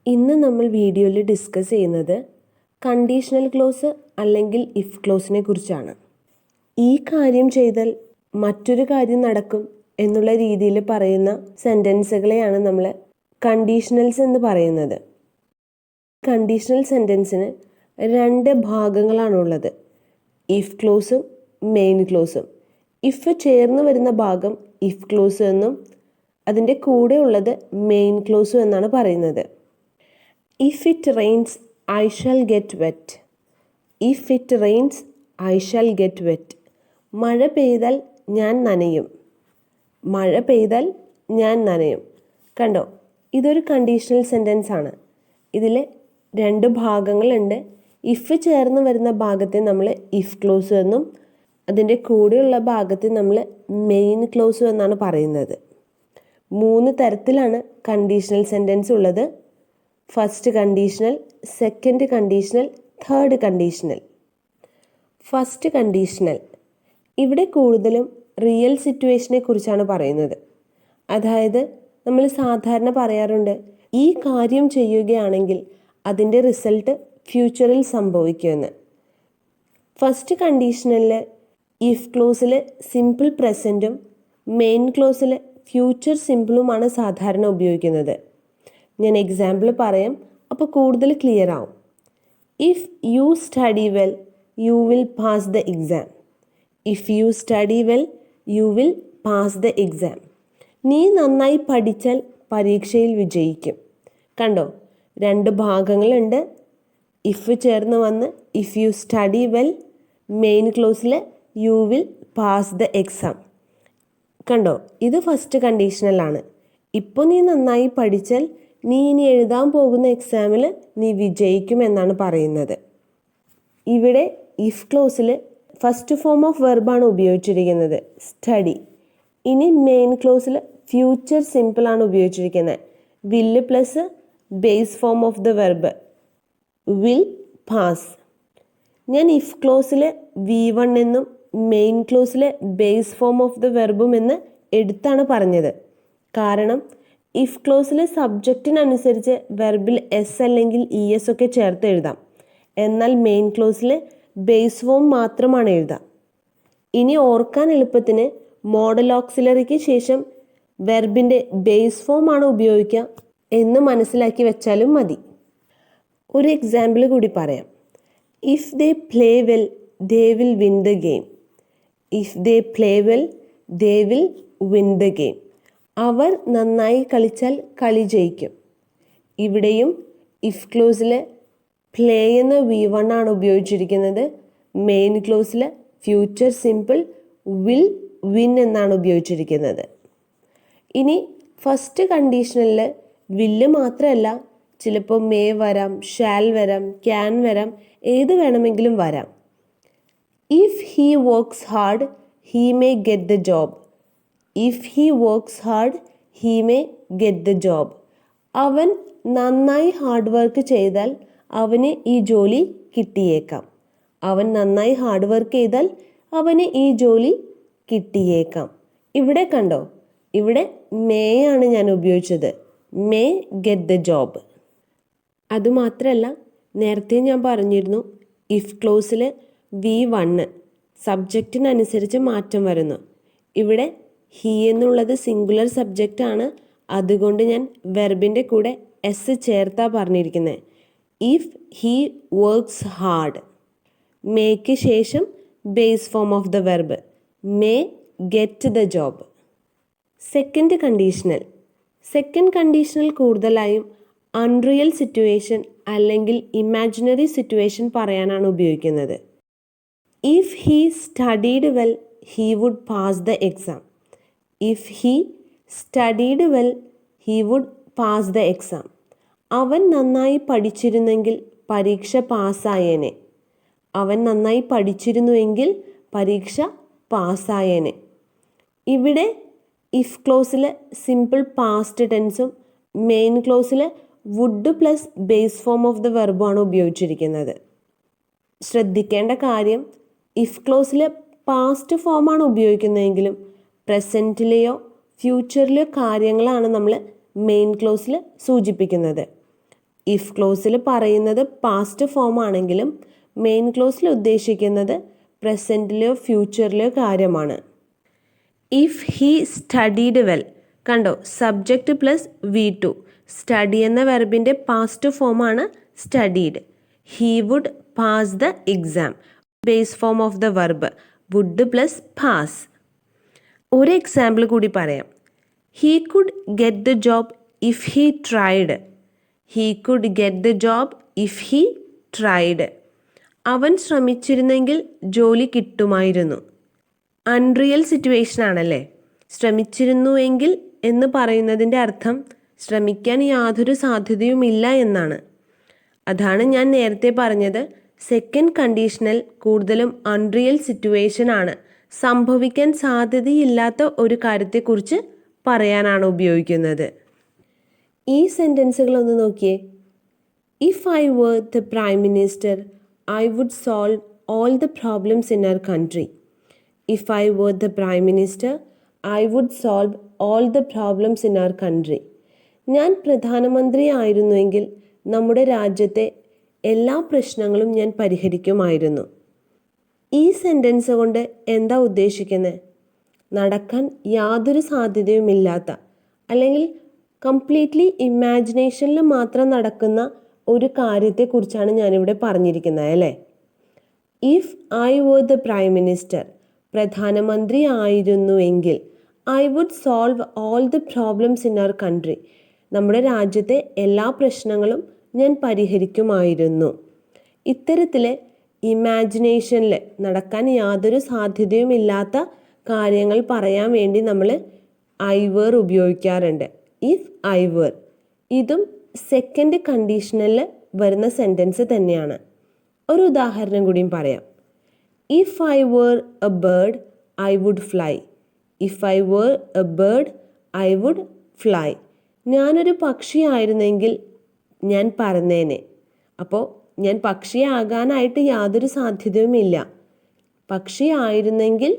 ഇന്ന് നമ്മൾ വീഡിയോയിൽ ഡിസ്കസ് ചെയ്യുന്നത് കണ്ടീഷണൽ ക്ലോസ് അല്ലെങ്കിൽ ഇഫ് ക്ലോസിനെ കുറിച്ചാണ്. ഈ കാര്യം ചെയ്താൽ മറ്റൊരു കാര്യം നടക്കും എന്നുള്ള രീതിയിൽ പറയുന്ന സെൻറ്റൻസുകളെയാണ് നമ്മൾ കണ്ടീഷണൽസ് എന്ന് പറയുന്നത്. കണ്ടീഷണൽ സെൻറ്റൻസിന് രണ്ട് ഭാഗങ്ങളാണുള്ളത്, ഇഫ് ക്ലോസും മെയിൻ ക്ലോസും. ഇഫ് ചേർന്ന് വരുന്ന ഭാഗം ഇഫ് ക്ലോസ് എന്നും അതിൻ്റെ കൂടെ ഉള്ളത് മെയിൻ ക്ലോസും എന്നാണ് പറയുന്നത്. If it rains, I shall get wet. If it rains, I shall get wet. മഴ പെയ്താൽ ഞാൻ നനയും. മഴ പെയ്താൽ ഞാൻ നനയും. കണ്ടോ, ഇതൊരു കണ്ടീഷണൽ സെൻറ്റൻസ് ആണ്. ഇതിൽ രണ്ട് ഭാഗങ്ങളുണ്ട്. ഇഫ് ചേർന്ന് വരുന്ന ഭാഗത്തെ നമ്മൾ ഇഫ് ക്ലോസ് എന്നും അതിൻ്റെ കൂടെയുള്ള ഭാഗത്തെ നമ്മൾ മെയിൻ ക്ലോസ് എന്നാണ് പറയുന്നത്. 3 തരത്തിലാണ് കണ്ടീഷണൽ സെൻറ്റൻസ് ഉള്ളത്. First conditional, second conditional, third conditional. First conditional, ഇവിടെ കൂടുതലും റിയൽ സിറ്റുവേഷനെ കുറിച്ചാണ് പറയുന്നത്. അതായത് നമ്മൾ സാധാരണ പറയാറുണ്ട്, ഈ കാര്യം ചെയ്യുകയാണെങ്കിൽ അതിൻ്റെ റിസൾട്ട് ഫ്യൂച്ചറിൽ സംഭവിക്കുമെന്ന്. ഫസ്റ്റ് കണ്ടീഷണലിൽ ഇഫ് ക്ലോസിൽ സിമ്പിൾ പ്രസൻറ്റും മെയിൻ ക്ലോസിൽ ഫ്യൂച്ചർ സിമ്പിളുമാണ് സാധാരണ ഉപയോഗിക്കുന്നത്. ഞാൻ എക്സാമ്പിൾ പറയാം, അപ്പോൾ കൂടുതൽ ക്ലിയർ ആവും. If you study well you will pass the exam. If you study well you will pass the exam. നീ നന്നായി പഠിച്ചാൽ പരീക്ഷയിൽ വിജയിക്കും. കണ്ടോ, രണ്ട് ഭാഗങ്ങളുണ്ട്. ഇഫ് ചേർന്ന് വന്ന് if you study well, main ക്ലോസിൽ you will pass the exam. കണ്ടോ, ഇത് ഫസ്റ്റ് കണ്ടീഷണലാണ്. ഇപ്പോൾ നീ നന്നായി പഠിച്ചാൽ നീ ഇനി എഴുതാൻ പോകുന്ന എക്സാമിൽ നീ വിജയിക്കുമെന്നാണ് പറയുന്നത്. ഇവിടെ ഇഫ് ക്ലോസിൽ ഫസ്റ്റ് ഫോം ഓഫ് വെർബാണ് ഉപയോഗിച്ചിരിക്കുന്നത്, സ്റ്റഡി. ഇനി മെയിൻ ക്ലോസിൽ ഫ്യൂച്ചർ സിമ്പിളാണ് ഉപയോഗിച്ചിരിക്കുന്നത്, will plus base form of the verb will pass. ഞാൻ ഇഫ് ക്ലോസിൽ V1 എന്നും മെയിൻ ക്ലോസിൽ ബേസ് ഫോം ഓഫ് ദ വെർബും എന്ന് എടുത്താണ് പറഞ്ഞത്. കാരണം ഇഫ് ക്ലോസിൽ സബ്ജക്റ്റിനനുസരിച്ച് വെർബിൽ എസ് അല്ലെങ്കിൽ ES ഒക്കെ ചേർത്ത് എഴുതാം. എന്നാൽ മെയിൻ ക്ലോസിൽ ബേസ് ഫോം മാത്രമാണ് എഴുതാം. ഇനി ഓർക്കാൻ എളുപ്പത്തിന് മോഡൽ ഓക്സിലറിക്ക് ശേഷം വെർബിൻ്റെ ബേസ് ഫോം ആണ് ഉപയോഗിക്കുക എന്ന് മനസ്സിലാക്കി വെച്ചാലും മതി. ഒരു എക്സാമ്പിൾ കൂടി പറയാം. If they play well they will win the game. If they play well they will win the game. അവർ നന്നായി കളിച്ചാൽ കളി ജയിക്കും. ഇവിടെയും ഇഫ് ക്ലോസിൽ പ്ലേ എന്ന V1 ആണ് ഉപയോഗിച്ചിരിക്കുന്നത്. മെയിൻ ക്ലോസിൽ ഫ്യൂച്ചർ സിമ്പിൾ വിൽ വിൻ എന്നാണ് ഉപയോഗിച്ചിരിക്കുന്നത്. ഇനി ഫസ്റ്റ് കണ്ടീഷനിൽ വില്ല് മാത്രമല്ല, ചിലപ്പോൾ മേ വരാം, ഷാൽ വരാം, ക്യാൻ വരാം, ഏത് വേണമെങ്കിലും വരാം. If he works hard he may get the job. If he works hard he may get the job. അവൻ നന്നായി ഹാർഡ് വർക്ക് ചെയ്താൽ അവന് ഈ ജോലി കിട്ടിയേക്കാം. അവൻ നന്നായി ഹാർഡ് വർക്ക് ചെയ്താൽ അവന് ഈ ജോലി കിട്ടിയേക്കാം. ഇവിടെ കണ്ടോ, ഇവിടെ മേ ആണ് ഞാൻ ഉപയോഗിച്ചത്, മേ ഗെറ്റ് ദ ജോബ്. അതുമാത്രമല്ല, നേരത്തെ ഞാൻ പറഞ്ഞിരുന്നു ഇഫ് ക്ലോസിൽ V1 സബ്ജക്റ്റിനനുസരിച്ച് മാറ്റം വരുന്നു. ഇവിടെ ഹീ എന്നുള്ളത് സിംഗുലർ സബ്ജക്റ്റ് ആണ്, അതുകൊണ്ട് ഞാൻ വെർബിൻ്റെ കൂടെ എസ് ചേർത്താ പറഞ്ഞിരിക്കുന്നത്. ഇഫ് ഹീ വർക്ക്സ് ഹാർഡ്, മേക്ക് ശേഷം base form of the verb may get the job. Second conditional. Second conditional കൂടുതലായും അൺറിയൽ സിറ്റുവേഷൻ അല്ലെങ്കിൽ ഇമാജിനറി സിറ്റുവേഷൻ പറയാനാണ് ഉപയോഗിക്കുന്നത്. If he studied well he would pass the exam. If he studied well he would pass the exam. അവൻ നന്നായി പഠിച്ചിരുന്നെങ്കിൽ പരീക്ഷ പാസ്സായേനെ. അവൻ നന്നായി പഠിച്ചിരുന്നുവെങ്കിൽ പരീക്ഷ പാസ്സായേനെ. ഇവിടെ ഇഫ് ക്ലോസിൽ സിമ്പിൾ പാസ്റ്റ് ടെൻസും മെയിൻ ക്ലോസിൽ would plus base form of the വെർബുമാണ് ഉപയോഗിച്ചിരിക്കുന്നത്. ശ്രദ്ധിക്കേണ്ട കാര്യം, ഇഫ് ക്ലോസിൽ പാസ്റ്റ് ഫോമാണ് ഉപയോഗിക്കുന്നതെങ്കിലും പ്രസൻറ്റിലെയോ ഫ്യൂച്ചറിലെയോ കാര്യങ്ങളാണ് നമ്മൾ മെയിൻ ക്ലോസിൽ സൂചിപ്പിക്കുന്നത്. ഇഫ് ക്ലോസിൽ പറയുന്നത് പാസ്റ്റ് ഫോം ആണെങ്കിലും മെയിൻ ക്ലോസിൽ ഉദ്ദേശിക്കുന്നത് പ്രസൻറ്റിലെയോ ഫ്യൂച്ചറിലെയോ കാര്യമാണ്. ഇഫ് ഹി സ്റ്റഡീഡ് വെൽ, കണ്ടോ, സബ്ജക്റ്റ് പ്ലസ് V2. സ്റ്റഡി എന്ന വെർബിൻ്റെ പാസ്റ്റ് ഫോമാണ് studied. He would pass the exam, base form of the verb would plus pass. ഒരു എക്സാമ്പിൾ കൂടി പറയാം. He could get the job if he tried. He could get the job if he tried. അവൻ ശ്രമിച്ചിരുന്നെങ്കിൽ ജോലി കിട്ടുമായിരുന്നു. Unreal situation ആണല്ലേ. ശ്രമിച്ചിരുന്നുവെങ്കിൽ എന്ന് പറയുന്നതിൻ്റെ അർത്ഥം ശ്രമിക്കാൻ യാതൊരു സാധ്യതയുമില്ല എന്നാണ്. അതാണ് ഞാൻ നേരത്തെ പറഞ്ഞത്, സെക്കൻഡ് കണ്ടീഷണൽ കൂടുതലും അൺറിയൽ സിറ്റുവേഷൻ ആണ്, സംഭവിക്കാൻ സാധ്യതയില്ലാത്ത ഒരു കാര്യത്തെക്കുറിച്ച് പറയാനാണ് ഉപയോഗിക്കുന്നത്. ഈ സെൻറ്റൻസുകളൊന്ന് നോക്കിയേ. If I were the Prime Minister, I would solve all the problems in our country. If I were the Prime Minister, I would solve all the problems in our country. ഞാൻ പ്രധാനമന്ത്രി ആയിരുന്നുവെങ്കിൽ നമ്മുടെ രാജ്യത്തെ എല്ലാ പ്രശ്നങ്ങളും ഞാൻ പരിഹരിക്കുമായിരുന്നു. ഈ സെൻറ്റൻസ് കൊണ്ട് എന്താ ഉദ്ദേശിക്കുന്നത്? നടക്കാൻ യാതൊരു സാധ്യതയുമില്ലാത്ത, അല്ലെങ്കിൽ കംപ്ലീറ്റ്ലി ഇമാജിനേഷനിൽ മാത്രം നടക്കുന്ന ഒരു കാര്യത്തെക്കുറിച്ചാണ് ഞാനിവിടെ പറഞ്ഞിരിക്കുന്നത് അല്ലേ. If I were the Prime Minister, പ്രധാനമന്ത്രി ആയിരുന്നുവെങ്കിൽ, I would solve all the problems in our country, നമ്മുടെ രാജ്യത്തെ എല്ലാ പ്രശ്നങ്ങളും ഞാൻ പരിഹരിക്കുമായിരുന്നു. ഇത്തരത്തിൽ ഇമാജിനേഷനിൽ നടക്കാൻ യാതൊരു സാധ്യതയുമില്ലാത്ത കാര്യങ്ങൾ പറയാൻ വേണ്ടി നമ്മൾ ഐ വേർ ഉപയോഗിക്കാറുണ്ട്. ഇഫ് ഐ വേർ, ഇതും സെക്കൻഡ് കണ്ടീഷണലിൽ വരുന്ന സെൻറ്റൻസ് തന്നെയാണ്. ഒരു ഉദാഹരണം കൂടിയും പറയാം. If I were a bird I would fly. If I were a bird I would fly. ഞാനൊരു പക്ഷിയായിരുന്നെങ്കിൽ ഞാൻ പറന്നേനെ. അപ്പോൾ ഞാൻ പക്ഷിയാകാനായിട്ട് യാതൊരു സാധ്യതയുമില്ല. പക്ഷിയായിരുന്നെങ്കിൽ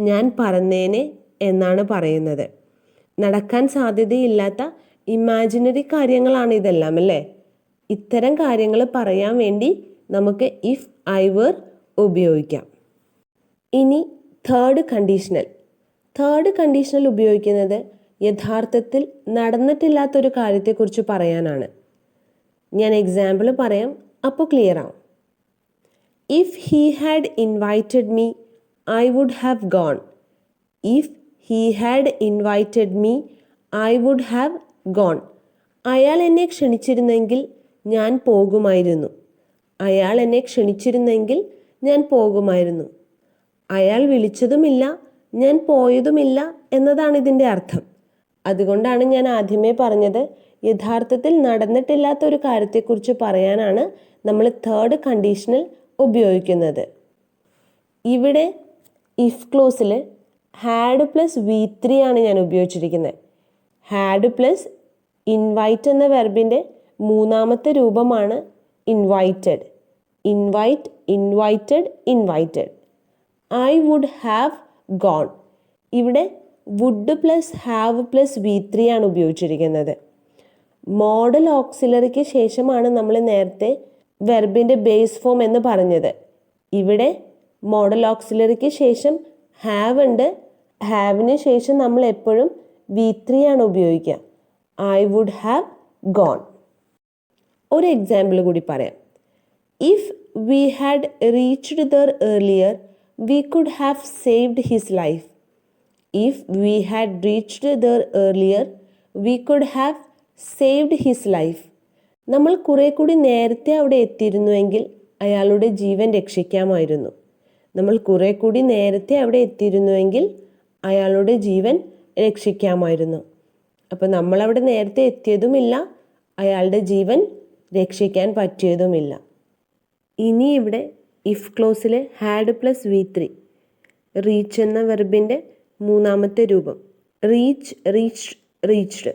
ഞാൻ പറന്നേനെ എന്നാണ് പറയുന്നത്. നടക്കാൻ സാധ്യതയില്ലാത്ത ഇമാജിനറി കാര്യങ്ങളാണ് ഇതെല്ലാം അല്ലേ. ഇത്തരം കാര്യങ്ങൾ പറയാൻ വേണ്ടി നമുക്ക് ഇഫ് ഐ വേർ ഉപയോഗിക്കാം. ഇനി തേർഡ് കണ്ടീഷണൽ. തേർഡ് കണ്ടീഷണൽ ഉപയോഗിക്കുന്നത് യഥാർത്ഥത്തിൽ നടന്നിട്ടില്ലാത്തൊരു കാര്യത്തെക്കുറിച്ച് പറയാനാണ്. ഞാൻ എക്സാമ്പിൾ പറയാം, അപ്പോൾ ക്ലിയർ ആവും. If he had invited me I would have gone. If he had invited me I would have gone. അയാൾ എന്നെ ക്ഷണിച്ചിരുന്നെങ്കിൽ ഞാൻ പോകുമായിരുന്നു. അയാൾ എന്നെ ക്ഷണിച്ചിരുന്നെങ്കിൽ ഞാൻ പോകുമായിരുന്നു. അയാൾ വിളിച്ചതുമില്ല, ഞാൻ പോയതുമില്ല എന്നതാണ് ഇതിൻ്റെ അർത്ഥം. അതുകൊണ്ടാണ് ഞാൻ ആദ്യമേ പറഞ്ഞത്, യഥാർത്ഥത്തിൽ നടന്നിട്ടില്ലാത്ത ഒരു കാര്യത്തെക്കുറിച്ച് പറയാനാണ് നമ്മൾ തേർഡ് കണ്ടീഷണൽ ഉപയോഗിക്കുന്നത്. ഇവിടെ ഇഫ് ക്ലോസിൽ ഹാഡ് പ്ലസ് V3 ആണ് ഞാൻ ഉപയോഗിച്ചിരിക്കുന്നത്. ഹാഡ് പ്ലസ് ഇൻവൈറ്റ് എന്ന വെർബിൻ്റെ മൂന്നാമത്തെ രൂപമാണ് invited. Invite, invited, invited. I would have gone. ഇവിടെ would plus have plus V3 ആണ് ഉപയോഗിച്ചിരിക്കുന്നത്. മോഡൽ ഓക്സിലറിക്ക് ശേഷമാണ് നമ്മൾ നേരത്തെ വെർബിൻ്റെ ബേസ് ഫോം എന്ന് പറഞ്ഞത്. ഇവിടെ മോഡൽ ഓക്സിലറിക്ക് ശേഷം ഹാവ് ഉണ്ട്. ഹാവിന് ശേഷം നമ്മൾ എപ്പോഴും V3 ആണ് ഉപയോഗിക്കുക. I would have gone. ഒരു എക്സാമ്പിൾ കൂടി പറയാം. If we had reached there earlier we could have saved his life. If we had reached there earlier we could have saved his life. നമ്മൾ കുറെ കൂടി നേരത്തെ അവിടെ എത്തിയിരുന്നുവെങ്കിൽ അയാളുടെ ജീവൻ രക്ഷിക്കാമായിരുന്നു. നമ്മൾ കുറെ കൂടി നേരത്തെ അവിടെ എത്തിയിരുന്നുവെങ്കിൽ അയാളുടെ ജീവൻ രക്ഷിക്കാമായിരുന്നു. അപ്പോൾ നമ്മളവിടെ നേരത്തെ എത്തിയതുമില്ല, അയാളുടെ ജീവൻ രക്ഷിക്കാൻ പറ്റിയതുമില്ല. ഇനി ഇവിടെ ഇഫ് ക്ലോസിൽ ഹാഡ് പ്ലസ് V3, റീച്ച് എന്ന വെർബിൻ്റെ മൂന്നാമത്തെ രൂപം. Reach, reached, reached.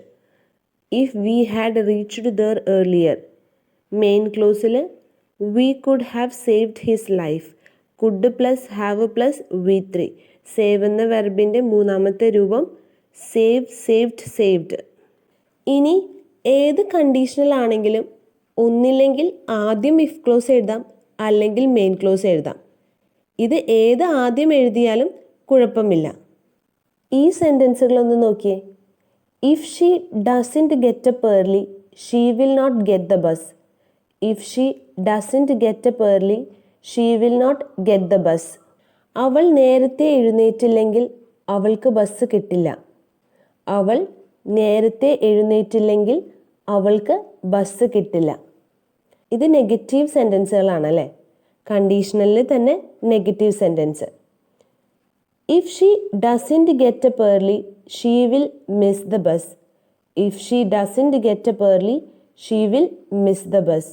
If we had reached there earlier. Main ക്ലോസിൽ we could have saved his life. Could plus have plus V3. Save എന്ന വെർബിൻ്റെ മൂന്നാമത്തെ രൂപം സേവ്, സേവ്ഡ്, സേവ്ഡ്. ഇനി ഏത് കണ്ടീഷണൽ ആണെങ്കിലും ഒന്നില്ലെങ്കിൽ ആദ്യം ഇഫ് ക്ലോസ് എഴുതാം, അല്ലെങ്കിൽ മെയിൻ ക്ലോസ് എഴുതാം. ഇത് ഏത് ആദ്യം എഴുതിയാലും കുഴപ്പമില്ല. ഈ സെൻറ്റൻസുകളൊന്ന് നോക്കിയേ. If she doesn't get up early she will not get the bus. If she doesn't get up early she will not get the bus. അവൾ നേരത്തെ എഴുന്നേറ്റില്ലെങ്കിൽ അവൾക്ക് ബസ് കിട്ടില്ല. അവൾ നേരത്തെ എഴുന്നേറ്റില്ലെങ്കിൽ അവൾക്ക് ബസ് കിട്ടില്ല. ഇത് നെഗറ്റീവ് സെൻറ്റൻസുകളാണല്ലേ. കണ്ടീഷണലിൽ തന്നെ negative sentence. If she doesn't get up early she will miss the bus. If she doesn't get up early she will miss the bus.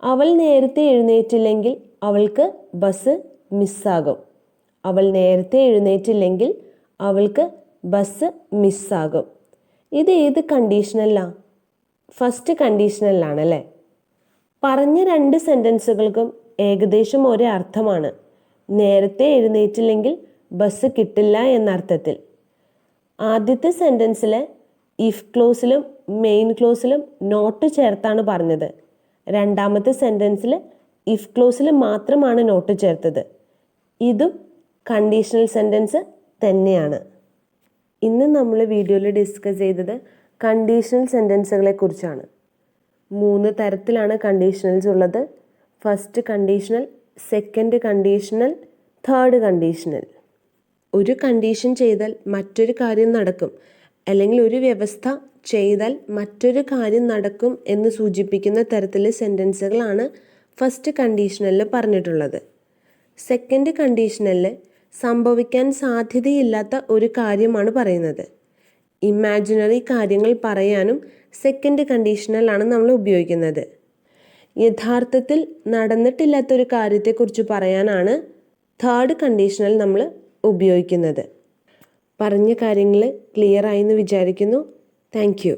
അവൾ നേരത്തെ എഴുന്നേറ്റില്ലെങ്കിൽ അവൾക്ക് ബസ് മിസ്സാകും. അവൾ നേരത്തെ എഴുന്നേറ്റില്ലെങ്കിൽ അവൾക്ക് ബസ് മിസ്സാകും. ഇത് ഏത് കണ്ടീഷണലിലാണ്? ഫസ്റ്റ് കണ്ടീഷണലിലാണല്ലേ. പറഞ്ഞ രണ്ട് സെൻറ്റൻസുകൾക്കും ഏകദേശം ഒരേ അർത്ഥമാണ്. നേരത്തെ എഴുന്നേറ്റില്ലെങ്കിൽ ബസ് കിട്ടില്ല എന്നർത്ഥത്തിൽ. ആദ്യത്തെ സെൻറ്റൻസിൽ ഇഫ് ക്ലോസിലും മെയിൻ ക്ലോസിലും നോട്ട് ചേർത്താണ് പറഞ്ഞത്. രണ്ടാമത്തെ സെൻറ്റൻസിൽ ഇഫ് ക്ലോസിൽ മാത്രമാണ് നോട്ട് ചേർത്തത്. ഇതും കണ്ടീഷണൽ സെൻറ്റൻസ് തന്നെയാണ്. ഇന്ന് നമ്മൾ വീഡിയോയിൽ ഡിസ്കസ് ചെയ്തത് കണ്ടീഷണൽ സെൻറ്റൻസുകളെ കുറിച്ചാണ്. 3 തരത്തിലാണ് കണ്ടീഷണൽസ് ഉള്ളത്. First conditional, second conditional, third conditional. ഒരു കണ്ടീഷൻ ചെയ്താൽ മറ്റൊരു കാര്യം നടക്കും, അല്ലെങ്കിൽ ഒരു വ്യവസ്ഥ ചെയ്താൽ മറ്റൊരു കാര്യം നടക്കും എന്ന് സൂചിപ്പിക്കുന്ന തരത്തിലെ സെൻറ്റൻസുകളാണ് ഫസ്റ്റ് കണ്ടീഷണലിൽ പറഞ്ഞിട്ടുള്ളത്. സെക്കൻഡ് കണ്ടീഷണലിൽ സംഭവിക്കാൻ സാധ്യതയില്ലാത്ത ഒരു കാര്യമാണ് പറയുന്നത്. ഇമാജിനറി കാര്യങ്ങൾ പറയാനും സെക്കൻഡ് കണ്ടീഷണലാണ് നമ്മൾ ഉപയോഗിക്കുന്നത്. യഥാർത്ഥത്തിൽ നടന്നിട്ടില്ലാത്തൊരു കാര്യത്തെക്കുറിച്ച് പറയാനാണ് തേർഡ് കണ്ടീഷണൽ നമ്മൾ ഉപയോഗിക്കുന്നത്. പറഞ്ഞ കാര്യങ്ങൾ ക്ലിയർ ആയെന്ന് വിചാരിക്കുന്നു. Thank you.